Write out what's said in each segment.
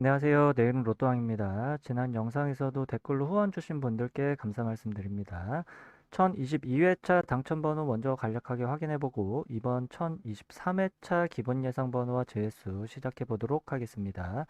안녕하세요. 내일은 로또왕입니다. 지난 영상에서도 댓글로 후원 주신 분들께 감사 말씀드립니다. 1022회차 당첨번호 먼저 간략하게 확인해보고 이번 1023회차 기본 예상번호와 제외수 시작해보도록 하겠습니다.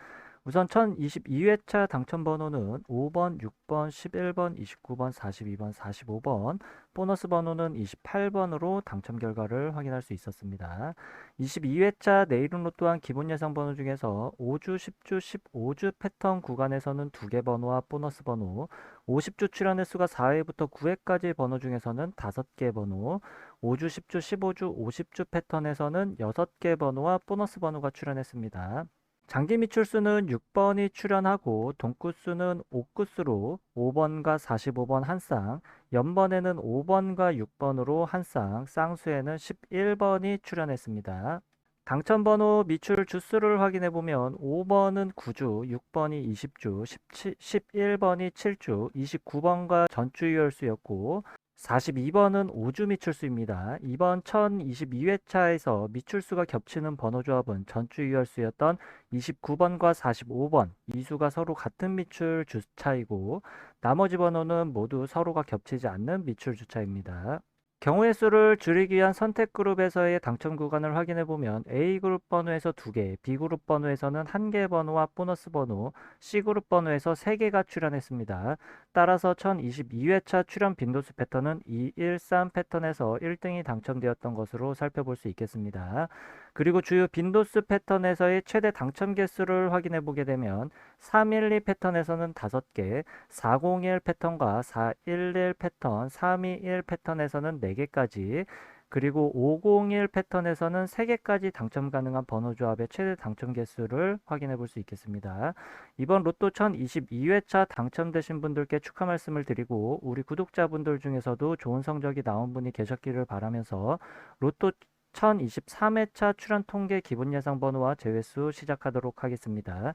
우선 1022회차 당첨번호는 5번, 6번, 11번, 29번, 42번, 45번, 보너스 번호는 28번으로 당첨 결과를 확인할 수 있었습니다. 22회차 내일은 로또한 기본 예상 번호 중에서 5주, 10주, 15주 패턴 구간에서는 2개 번호와 보너스 번호, 50주 출연 횟수가 4회부터 9회까지 번호 중에서는 5개 번호, 5주, 10주, 15주, 50주 패턴에서는 6개 번호와 보너스 번호가 출연했습니다. 장기 미출수는 6번이 출연하고 동구수는 5구수로 5번과 45번 한 쌍, 연번에는 5번과 6번으로 한 쌍, 쌍수에는 11번이 출연했습니다. 당첨번호 미출 주수를 확인해보면 5번은 9주, 6번이 20주, 11번이 7주, 29번과 전주유열수였고 42번은 5주 미출수입니다. 이번 1022회차에서 미출수가 겹치는 번호조합은 전주유열수였던 29번과 45번, 이 수가 서로 같은 미출 주차이고 나머지 번호는 모두 서로가 겹치지 않는 미출 주차입니다. 경우의 수를 줄이기 위한 선택 그룹에서의 당첨 구간을 확인해 보면 A그룹 번호에서 2개, B그룹 번호에서는 1개 번호와 보너스 번호, C그룹 번호에서 3개가 출연했습니다. 따라서 1022회차 출연 빈도수 패턴은 213 패턴에서 1등이 당첨되었던 것으로 살펴볼 수 있겠습니다. 그리고 주요 빈도수 패턴에서의 최대 당첨 개수를 확인해 보게 되면 312 패턴에서는 5개, 401 패턴과 411 패턴, 321 패턴에서는 4개까지, 그리고 501 패턴에서는 3개까지 당첨 가능한 번호 조합의 최대 당첨 개수를 확인해 볼 수 있겠습니다. 이번 로또 1022회차 당첨되신 분들께 축하 말씀을 드리고 우리 구독자분들 중에서도 좋은 성적이 나온 분이 계셨기를 바라면서 로또 1023회차 출연 통계 기본 예상 번호와 제외수 시작하도록 하겠습니다.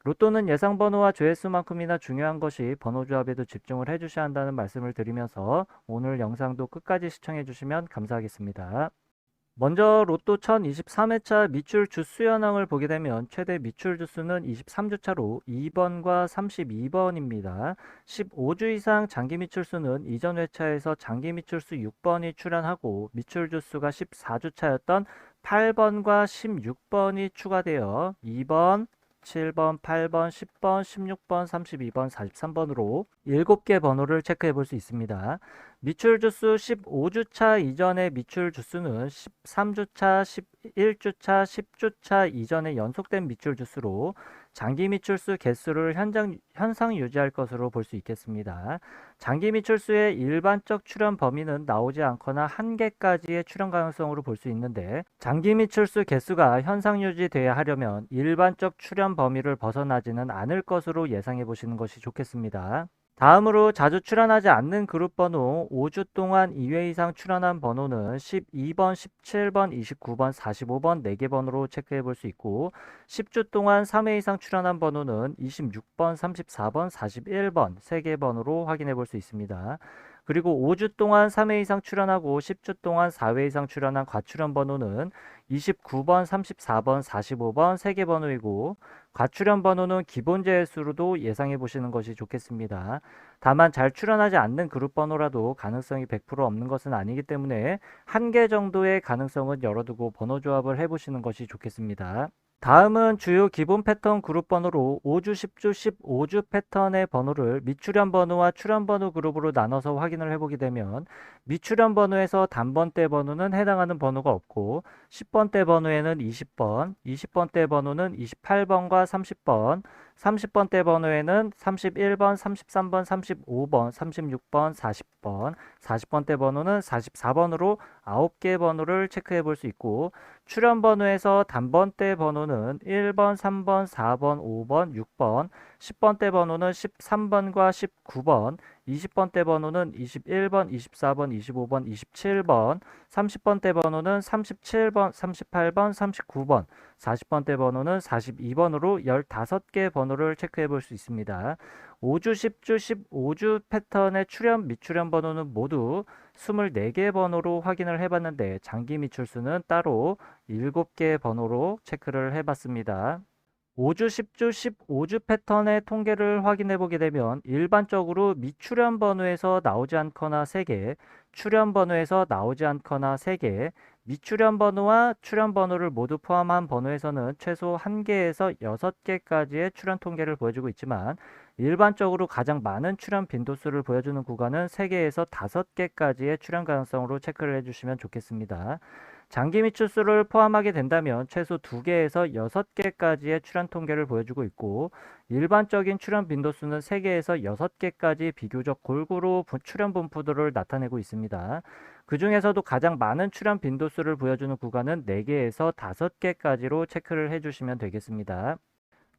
로또는 예상 번호와 조회수만큼이나 중요한 것이 번호 조합에도 집중을 해주셔야 한다는 말씀을 드리면서 오늘 영상도 끝까지 시청해 주시면 감사하겠습니다. 먼저 로또 1023회차 미출 주수 현황을 보게 되면 최대 미출 주수는 23주차로 2번과 32번입니다. 15주 이상 장기 미출수는 이전 회차에서 장기 미출수 6번이 출연하고 미출 주수가 14주차였던 8번과 16번이 추가되어 2번, 7번, 8번, 10번, 16번, 32번, 43번으로 7개 번호를 체크해 볼 수 있습니다. 미출 주수 15주차 이전의 미출 주수는 13주차, 11주차, 10주차 이전의 연속된 미출 주수로 장기 미출수 개수를 현상 유지할 것으로 볼 수 있겠습니다. 장기 미출수의 일반적 출현 범위는 나오지 않거나 한 개까지의 출현 가능성으로 볼 수 있는데 장기 미출수 개수가 현상 유지돼야 하려면 일반적 출현 범위를 벗어나지는 않을 것으로 예상해 보시는 것이 좋겠습니다. 다음으로 자주 출연하지 않는 그룹 번호 5주 동안 2회 이상 출연한 번호는 12번, 17번, 29번, 45번 4개 번호로 체크해 볼 수 있고 10주 동안 3회 이상 출연한 번호는 26번, 34번, 41번 3개 번호로 확인해 볼 수 있습니다. 그리고 5주 동안 3회 이상 출연하고 10주 동안 4회 이상 출연한 과출연 번호는 29번, 34번, 45번 3개 번호이고 과출연 번호는 기본 제수로도 예상해 보시는 것이 좋겠습니다. 다만 잘 출연하지 않는 그룹 번호라도 가능성이 100% 없는 것은 아니기 때문에 한 개 정도의 가능성은 열어두고 번호 조합을 해보시는 것이 좋겠습니다. 다음은 주요 기본 패턴 그룹 번호로 5주, 10주, 15주 패턴의 번호를 미출현 번호와 출현 번호 그룹으로 나눠서 확인을 해보게 되면 미출현 번호에서 단번대 번호는 해당하는 번호가 없고 10번대 번호에는 20번, 20번대 번호는 28번과 30번, 30번대 번호에는 31번, 33번, 35번, 36번, 40번, 40번대 번호는 44번으로 9개 번호를 체크해 볼 수 있고 출연 번호에서 단번대 번호는 1번, 3번, 4번, 5번, 6번, 10번대 번호는 13번과 19번, 20번대 번호는 21번, 24번, 25번, 27번, 30번대 번호는 37번, 38번, 39번, 40번대 번호는 42번으로 15개 번호를 체크해 볼 수 있습니다. 5주, 10주, 15주 패턴의 출연, 미출연 번호는 모두 24개 번호로 확인을 해봤는데 장기 미출수는 따로 7개 번호로 체크를 해봤습니다. 5주, 10주, 15주 패턴의 통계를 확인해 보게 되면 일반적으로 미출현 번호에서 나오지 않거나 3개, 출현 번호에서 나오지 않거나 3개, 미출현 번호와 출현 번호를 모두 포함한 번호에서는 최소 1개에서 6개까지의 출현 통계를 보여주고 있지만 일반적으로 가장 많은 출현 빈도수를 보여주는 구간은 3개에서 5개까지의 출현 가능성으로 체크를 해주시면 좋겠습니다. 장기 미출수를 포함하게 된다면 최소 2개에서 6개까지의 출현 통계를 보여주고 있고 일반적인 출현 빈도수는 3개에서 6개까지 비교적 골고루 출현 분포도를 나타내고 있습니다. 그 중에서도 가장 많은 출현 빈도수를 보여주는 구간은 4개에서 5개까지로 체크를 해주시면 되겠습니다.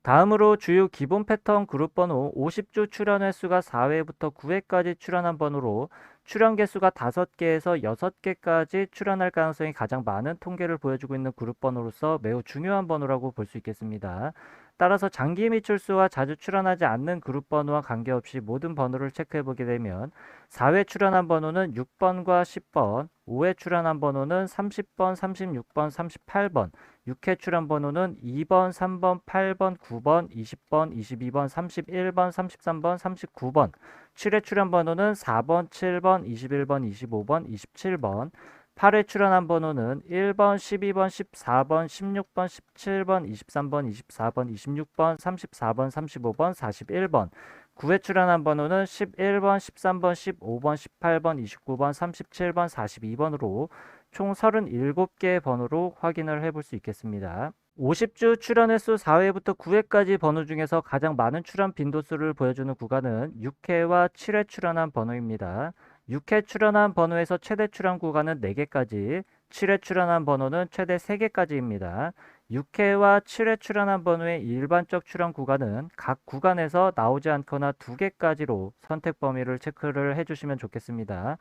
다음으로 주요 기본 패턴 그룹 번호 50주 출현 횟수가 4회부터 9회까지 출현한 번호로 출현 개수가 5개에서 6개까지 출현할 가능성이 가장 많은 통계를 보여주고 있는 그룹 번호로서 매우 중요한 번호라고 볼 수 있겠습니다. 따라서 장기 미출수와 자주 출현하지 않는 그룹 번호와 관계없이 모든 번호를 체크해 보게 되면 4회 출현한 번호는 6번과 10번, 5회 출현한 번호는 30번, 36번, 38번, 6회 출현 번호는 2번, 3번, 8번, 9번, 20번, 22번, 31번, 33번, 39번, 7회 출현 번호는 4번, 7번, 21번, 25번, 27번, 8회 출현한 번호는 1번, 12번, 14번, 16번, 17번, 23번, 24번, 26번, 34번, 35번, 41번, 9회 출현한 번호는 11번, 13번, 15번, 18번, 29번, 37번, 42번으로 총 37개의 번호로 확인을 해볼 수 있겠습니다. 50주 출현 횟수 4회부터 9회까지 번호 중에서 가장 많은 출현 빈도수를 보여주는 구간은 6회와 7회 출현한 번호입니다. 6회 출현한 번호에서 최대 출현 구간은 4개까지, 7회 출현한 번호는 최대 3개까지입니다. 6회와 7회 출현한 번호의 일반적 출현 구간은 각 구간에서 나오지 않거나 2개까지로 선택 범위를 체크를 해주시면 좋겠습니다.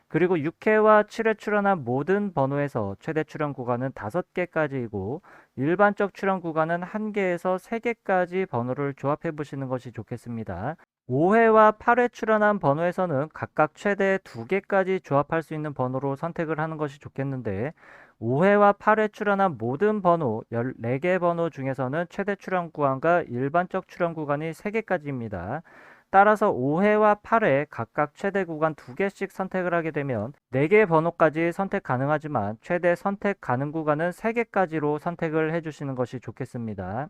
그리고 6회와 7회 출현한 모든 번호에서 최대 출현 구간은 5개까지이고 일반적 출현 구간은 1개에서 3개까지 번호를 조합해 보시는 것이 좋겠습니다. 5회와 8회 출현한 번호에서는 각각 최대 2개까지 조합할 수 있는 번호로 선택을 하는 것이 좋겠는데 5회와 8회 출현한 모든 번호 14개 번호 중에서는 최대 출현 구간과 일반적 출현 구간이 3개까지입니다. 따라서 5회와 8회 각각 최대 구간 2개씩 선택을 하게 되면 4개 번호까지 선택 가능하지만 최대 선택 가능 구간은 3개까지로 선택을 해주시는 것이 좋겠습니다.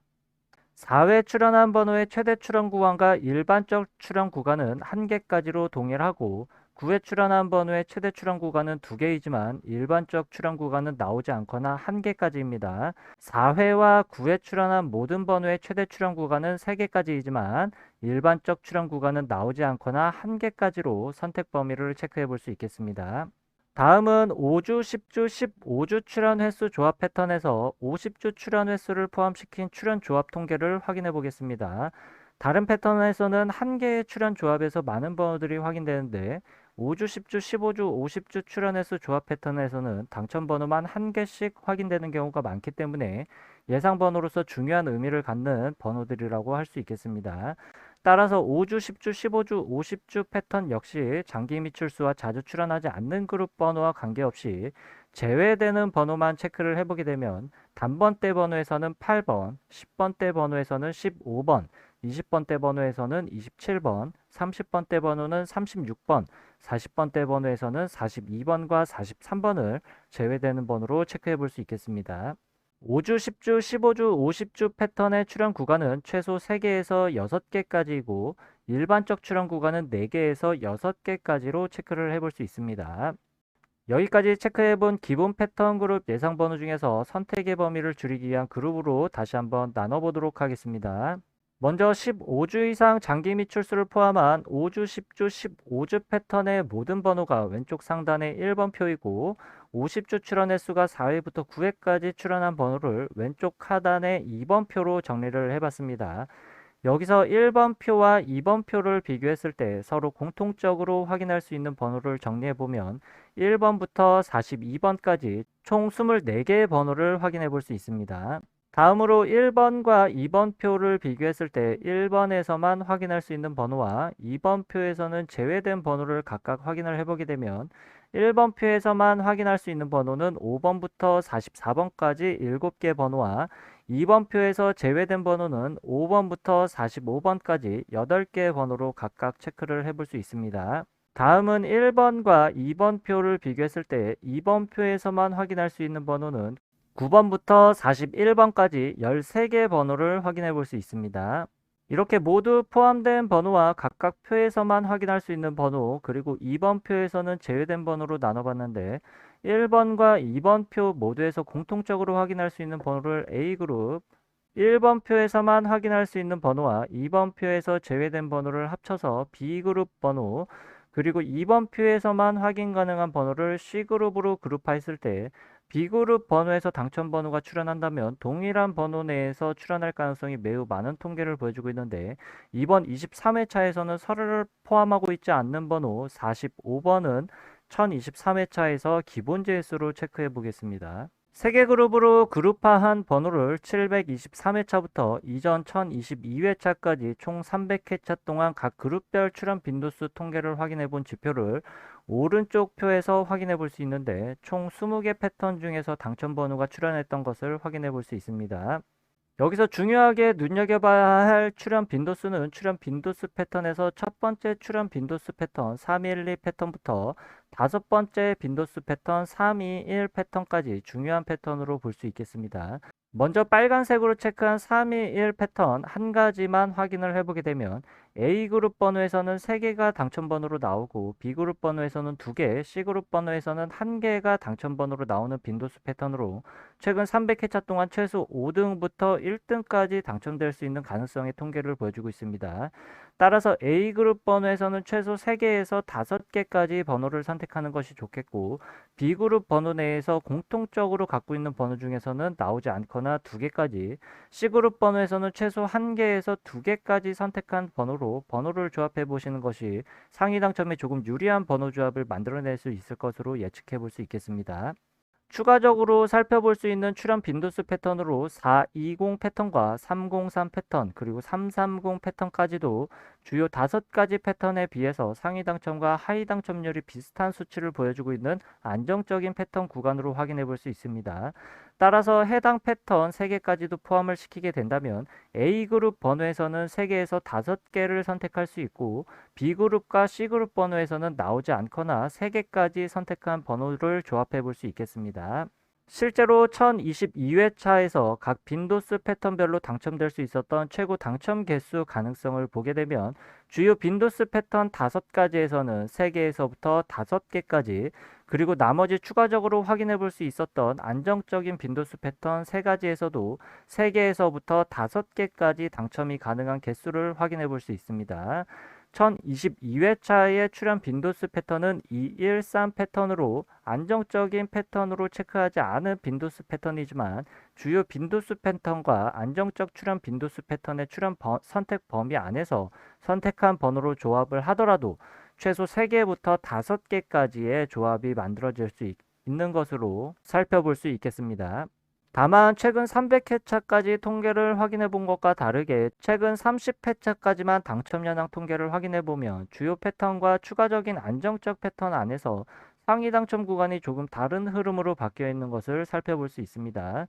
4회 출현한 번호의 최대 출현 구간과 일반적 출현 구간은 1개까지로 동일하고 9회 출현한 번호의 최대 출현 구간은 2개이지만 일반적 출현 구간은 나오지 않거나 1개까지입니다. 4회와 9회 출현한 모든 번호의 최대 출현 구간은 3개까지이지만 일반적 출현 구간은 나오지 않거나 1개까지로 선택 범위를 체크해 볼 수 있겠습니다. 다음은 5주, 10주, 15주 출현 횟수 조합 패턴에서 50주 출현 횟수를 포함시킨 출현 조합 통계를 확인해 보겠습니다. 다른 패턴에서는 1개의 출현 조합에서 많은 번호들이 확인되는데 5주, 10주, 15주, 50주 출현 횟수 조합 패턴에서는 당첨 번호만 1개씩 확인되는 경우가 많기 때문에 예상 번호로서 중요한 의미를 갖는 번호들이라고 할 수 있겠습니다. 따라서 5주, 10주, 15주, 50주 패턴 역시 장기 미출수와 자주 출현하지 않는 그룹 번호와 관계없이 제외되는 번호만 체크를 해보게 되면 단번대 번호에서는 8번, 10번대 번호에서는 15번, 20번대 번호에서는 27번, 30번대 번호는 36번, 40번대 번호에서는 42번과 43번을 제외되는 번호로 체크해 볼 수 있겠습니다. 5주, 10주, 15주, 50주 패턴의 출현 구간은 최소 3개에서 6개까지이고 일반적 출현 구간은 4개에서 6개까지로 체크를 해볼 수 있습니다. 여기까지 체크해본 기본 패턴 그룹 예상 번호 중에서 선택의 범위를 줄이기 위한 그룹으로 다시 한번 나눠보도록 하겠습니다. 먼저 15주 이상 장기 미출수를 포함한 5주, 10주, 15주 패턴의 모든 번호가 왼쪽 상단의 1번 표이고 50주 출현 횟수가 4회부터 9회까지 출현한 번호를 왼쪽 하단의 2번 표로 정리를 해봤습니다. 여기서 1번 표와 2번 표를 비교했을 때 서로 공통적으로 확인할 수 있는 번호를 정리해보면 1번부터 42번까지 총 24개의 번호를 확인해 볼 수 있습니다. 다음으로 1번과 2번 표를 비교했을 때 1번에서만 확인할 수 있는 번호와 2번 표에서는 제외된 번호를 각각 확인을 해보게 되면 1번 표에서만 확인할 수 있는 번호는 5번부터 44번까지 7개 번호와 2번표에서 제외된 번호는 5번부터 45번까지 8개의 번호로 각각 체크를 해볼 수 있습니다. 다음은 1번과 2번 표를 비교했을 때 2번 표에서만 확인할 수 있는 번호는 9번부터 41번까지 13개의 번호를 확인해 볼 수 있습니다. 이렇게 모두 포함된 번호와 각각 표에서만 확인할 수 있는 번호, 그리고 2번 표에서는 제외된 번호로 나눠봤는데 1번과 2번 표 모두에서 공통적으로 확인할 수 있는 번호를 A그룹, 1번 표에서만 확인할 수 있는 번호와 2번 표에서 제외된 번호를 합쳐서 B그룹 번호, 그리고 2번 표에서만 확인 가능한 번호를 C그룹으로 그룹화했을 때 B그룹 번호에서 당첨 번호가 출현한다면 동일한 번호 내에서 출현할 가능성이 매우 많은 통계를 보여주고 있는데, 이번 23회차에서는 서류를 포함하고 있지 않는 번호 45번은 1023회차에서 기본 재수로 체크해 보겠습니다. 3개 그룹으로 그룹화한 번호를 723회차부터 이전 1022회차까지 총 300회차 동안 각 그룹별 출현 빈도수 통계를 확인해 본 지표를 오른쪽 표에서 확인해 볼 수 있는데, 총 20개 패턴 중에서 당첨 번호가 출현했던 것을 확인해 볼 수 있습니다. 여기서 중요하게 눈여겨봐야 할 출현 빈도수는 출현 빈도수 패턴에서 첫 번째 출현 빈도수 패턴 312 패턴부터 다섯 번째 빈도수 패턴 321 패턴까지 중요한 패턴으로 볼 수 있겠습니다. 먼저 빨간색으로 체크한 321 패턴 한 가지만 확인을 해보게 되면 A그룹 번호에서는 3개가 당첨 번호로 나오고 B그룹 번호에서는 2개, C그룹 번호에서는 1개가 당첨 번호로 나오는 빈도수 패턴으로 최근 300회차 동안 최소 5등부터 1등까지 당첨될 수 있는 가능성의 통계를 보여주고 있습니다. 따라서 A그룹 번호에서는 최소 3개에서 5개까지 번호를 선택하는 것이 좋겠고, B그룹 번호 내에서 공통적으로 갖고 있는 번호 중에서는 나오지 않거나 2개까지, C그룹 번호에서는 최소 1개에서 2개까지 선택한 번호로 번호를 조합해 보시는 것이 상위 당첨에 조금 유리한 번호 조합을 만들어낼 수 있을 것으로 예측해 볼 수 있겠습니다. 추가적으로 살펴볼 수 있는 출현 빈도수 패턴으로 420 패턴과 303 패턴, 그리고 330 패턴까지도 주요 5가지 패턴에 비해서 상위 당첨과 하위 당첨률이 비슷한 수치를 보여주고 있는 안정적인 패턴 구간으로 확인해 볼 수 있습니다. 따라서 해당 패턴 3개까지도 포함을 시키게 된다면 A그룹 번호에서는 3개에서 5개를 선택할 수 있고, B그룹과 C그룹 번호에서는 나오지 않거나 3개까지 선택한 번호를 조합해 볼 수 있겠습니다. 실제로 1022회차에서 각 빈도수 패턴별로 당첨될 수 있었던 최고 당첨 개수 가능성을 보게 되면 주요 빈도수 패턴 5가지에서는 3개에서부터 5개까지, 그리고 나머지 추가적으로 확인해 볼 수 있었던 안정적인 빈도수 패턴 3가지에서도 3개에서부터 5개까지 당첨이 가능한 개수를 확인해 볼 수 있습니다. 1022회차의 출현 빈도수 패턴은 213 패턴으로 안정적인 패턴으로 체크하지 않은 빈도수 패턴이지만 주요 빈도수 패턴과 안정적 출현 빈도수 패턴의 출현 선택 범위 안에서 선택한 번호로 조합을 하더라도 최소 3개부터 5개까지의 조합이 만들어질 수 있는 것으로 살펴볼 수 있겠습니다. 다만 최근 300회차까지 통계를 확인해 본 것과 다르게 최근 30회차까지만 당첨 현황 통계를 확인해 보면 주요 패턴과 추가적인 안정적 패턴 안에서 상위 당첨 구간이 조금 다른 흐름으로 바뀌어 있는 것을 살펴볼 수 있습니다.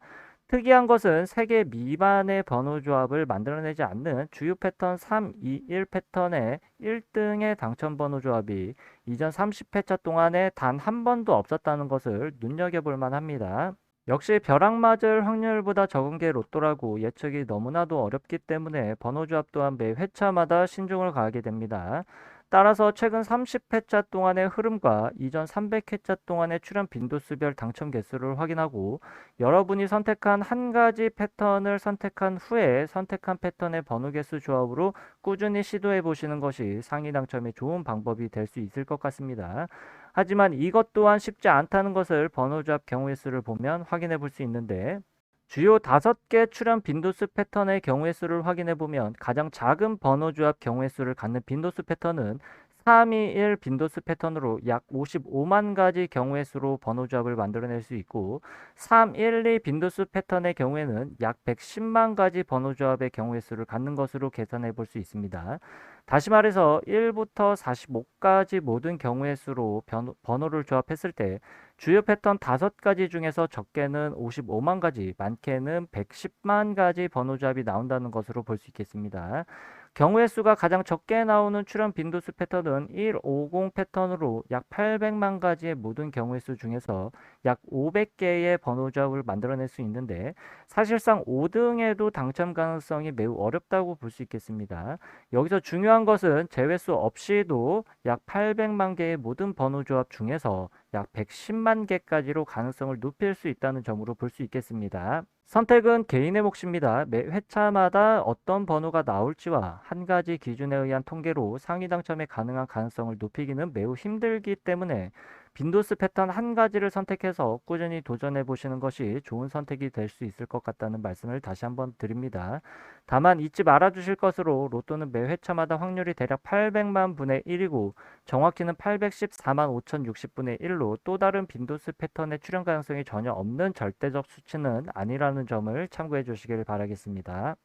특이한 것은 3개 미만의 번호 조합을 만들어내지 않는 주요 패턴 3, 2, 1 패턴의 1등의 당첨 번호 조합이 이전 30회차 동안에 단 한 번도 없었다는 것을 눈여겨볼 만합니다. 역시 벼락 맞을 확률보다 적은 게 로또라고 예측이 너무나도 어렵기 때문에 번호 조합 또한 매 회차마다 신중을 가하게 됩니다. 따라서 최근 30회차 동안의 흐름과 이전 300회차 동안의 출현 빈도수별 당첨 개수를 확인하고 여러분이 선택한 한 가지 패턴을 선택한 후에 선택한 패턴의 번호 개수 조합으로 꾸준히 시도해 보시는 것이 상위 당첨에 좋은 방법이 될 수 있을 것 같습니다. 하지만 이것 또한 쉽지 않다는 것을 번호 조합 경우의 수를 보면 확인해 볼 수 있는데, 주요 5개 출현 빈도수 패턴의 경우의 수를 확인해 보면 가장 작은 번호 조합 경우의 수를 갖는 빈도수 패턴은 321 빈도수 패턴으로 약 55만 가지 경우의 수로 번호 조합을 만들어낼 수 있고, 312 빈도수 패턴의 경우에는 약 110만 가지 번호 조합의 경우의 수를 갖는 것으로 계산해 볼 수 있습니다. 다시 말해서 1부터 45까지 모든 경우의 수로 번호를 조합했을 때 주요 패턴 5가지 중에서 적게는 55만 가지, 많게는 110만 가지 번호 조합이 나온다는 것으로 볼 수 있겠습니다. 경우의 수가 가장 적게 나오는 출현 빈도수 패턴은 150 패턴으로 약 800만 가지의 모든 경우의 수 중에서 약 500개의 번호 조합을 만들어낼 수 있는데, 사실상 5등에도 당첨 가능성이 매우 어렵다고 볼 수 있겠습니다. 여기서 중요한 것은 제외수 없이도 약 800만 개의 모든 번호 조합 중에서 약 110만 개까지로 가능성을 높일 수 있다는 점으로 볼 수 있겠습니다. 선택은 개인의 몫입니다. 매 회차마다 어떤 번호가 나올지와 한 가지 기준에 의한 통계로 상위 당첨에 가능한 가능성을 높이기는 매우 힘들기 때문에 빈도수 패턴 한 가지를 선택해서 꾸준히 도전해 보시는 것이 좋은 선택이 될 수 있을 것 같다는 말씀을 다시 한번 드립니다. 다만 잊지 말아 주실 것으로, 로또는 매 회차마다 확률이 대략 800만 분의 1이고 정확히는 814만 5060분의 1로 또 다른 빈도수 패턴의 출현 가능성이 전혀 없는 절대적 수치는 아니라는 점을 참고해 주시길 바라겠습니다.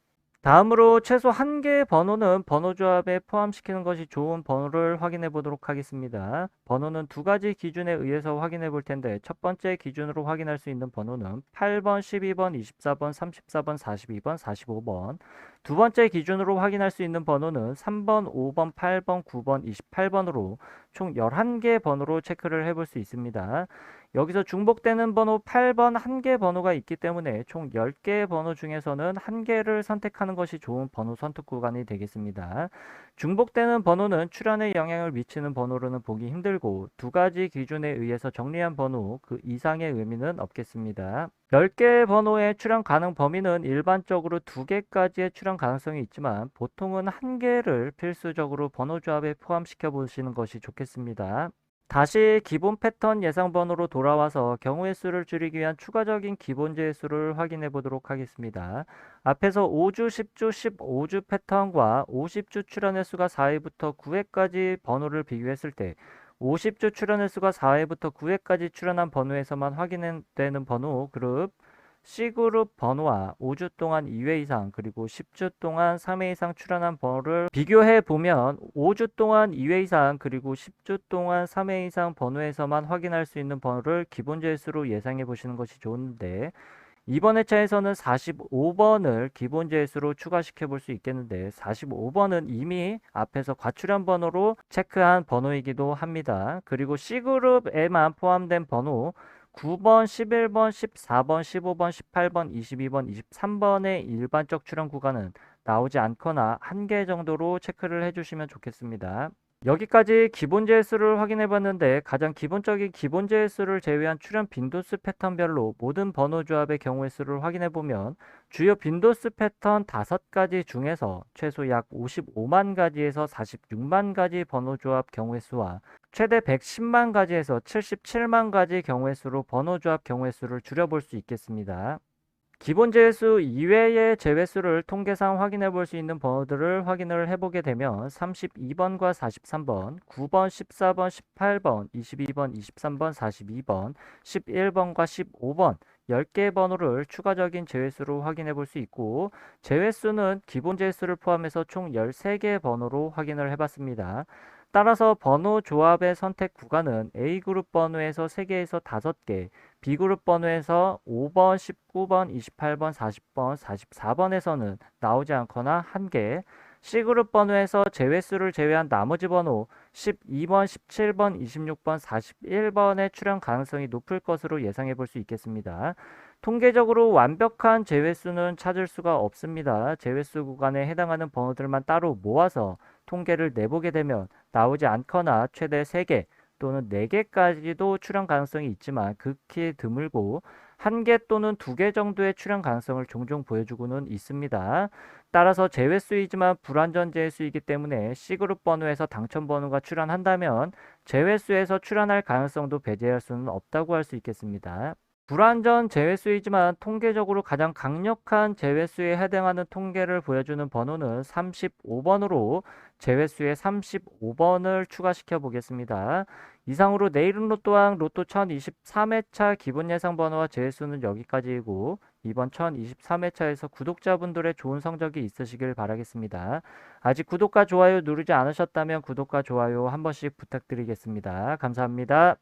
다음으로 최소 한 개의 번호는 번호 조합에 포함시키는 것이 좋은 번호를 확인해 보도록 하겠습니다. 번호는 두 가지 기준에 의해서 확인해 볼 텐데, 첫 번째 기준으로 확인할 수 있는 번호는 8번, 12번, 24번, 34번, 42번, 45번. 두 번째 기준으로 확인할 수 있는 번호는 3번, 5번, 8번, 9번, 28번으로 총 11개 번호로 체크를 해볼 수 있습니다. 여기서 중복되는 번호 8번 한 개 번호가 있기 때문에 총 10개의 번호 중에서는 한 개를 선택하는 것이 좋은 번호 선택 구간이 되겠습니다. 중복되는 번호는 출현에 영향을 미치는 번호로는 보기 힘들고, 두 가지 기준에 의해서 정리한 번호 그 이상의 의미는 없겠습니다. 10개의 번호의 출현 가능 범위는 일반적으로 2개까지의 출현 가능성이 있지만, 보통은 한 개를 필수적으로 번호 조합에 포함시켜 보시는 것이 좋겠습니다. 다시 기본 패턴 예상 번호로 돌아와서 경우의 수를 줄이기 위한 추가적인 기본재의 수를 확인해 보도록 하겠습니다. 앞에서 5주, 10주, 15주 패턴과 50주 출현의 수가 4회부터 9회까지 번호를 비교했을 때, 50주 출현의 수가 4회부터 9회까지 출현한 번호에서만 확인되는 번호 그룹 C그룹 번호와 5주 동안 2회 이상 그리고 10주 동안 3회 이상 출현한 번호를 비교해 보면, 5주 동안 2회 이상 그리고 10주 동안 3회 이상 번호에서만 확인할 수 있는 번호를 기본재수로 예상해 보시는 것이 좋은데, 이번 회차에서는 45번을 기본재수로 추가시켜 볼 수 있겠는데, 45번은 이미 앞에서 과출현 번호로 체크한 번호이기도 합니다. 그리고 C그룹에만 포함된 번호 9번, 11번, 14번, 15번, 18번, 22번, 23번의 일반적 출현 구간은 나오지 않거나 한 개 정도로 체크를 해주시면 좋겠습니다. 여기까지 기본재의 수를 확인해 봤는데, 가장 기본적인 기본재의 수를 제외한 출현 빈도수 패턴별로 모든 번호 조합의 경우의 수를 확인해 보면, 주요 빈도수 패턴 5가지 중에서 최소 약 55만 가지에서 46만 가지 번호 조합 경우의 수와 최대 110만 가지에서 77만 가지 경우의 수로 번호 조합 경우의 수를 줄여볼 수 있겠습니다. 기본 제외수 이외의 제외수를 통계상 확인해 볼 수 있는 번호들을 확인을 해보게 되면, 32번과 43번, 9번, 14번, 18번, 22번, 23번, 42번, 11번과 15번 10개의 번호를 추가적인 제외수로 확인해 볼 수 있고, 제외수는 기본 제외수를 포함해서 총 13개의 번호로 확인을 해봤습니다. 따라서 번호 조합의 선택 구간은 A그룹 번호에서 3개에서 5개, B그룹 번호에서 5번, 19번, 28번, 40번, 44번에서는 나오지 않거나 1개, C그룹 번호에서 제외수를 제외한 나머지 번호 12번, 17번, 26번, 41번의 출현 가능성이 높을 것으로 예상해 볼 수 있겠습니다. 통계적으로 완벽한 제외수는 찾을 수가 없습니다. 제외수 구간에 해당하는 번호들만 따로 모아서 통계를 내보게 되면 나오지 않거나 최대 3개 또는 4개까지도 출현 가능성이 있지만 극히 드물고, 1개 또는 2개 정도의 출현 가능성을 종종 보여주고는 있습니다. 따라서 제외수이지만 불완전 제외수이기 때문에 C그룹 번호에서 당첨 번호가 출현한다면 제외수에서 출현할 가능성도 배제할 수는 없다고 할 수 있겠습니다. 불완전 제외수이지만 통계적으로 가장 강력한 제외수에 해당하는 통계를 보여주는 번호는 35번으로 제외수에 35번을 추가시켜 보겠습니다. 이상으로 내일은 로또왕 로또 1023회차 기본 예상 번호와 제외수는 여기까지이고, 이번 1023회차에서 구독자분들의 좋은 성적이 있으시길 바라겠습니다. 아직 구독과 좋아요 누르지 않으셨다면 구독과 좋아요 한 번씩 부탁드리겠습니다. 감사합니다.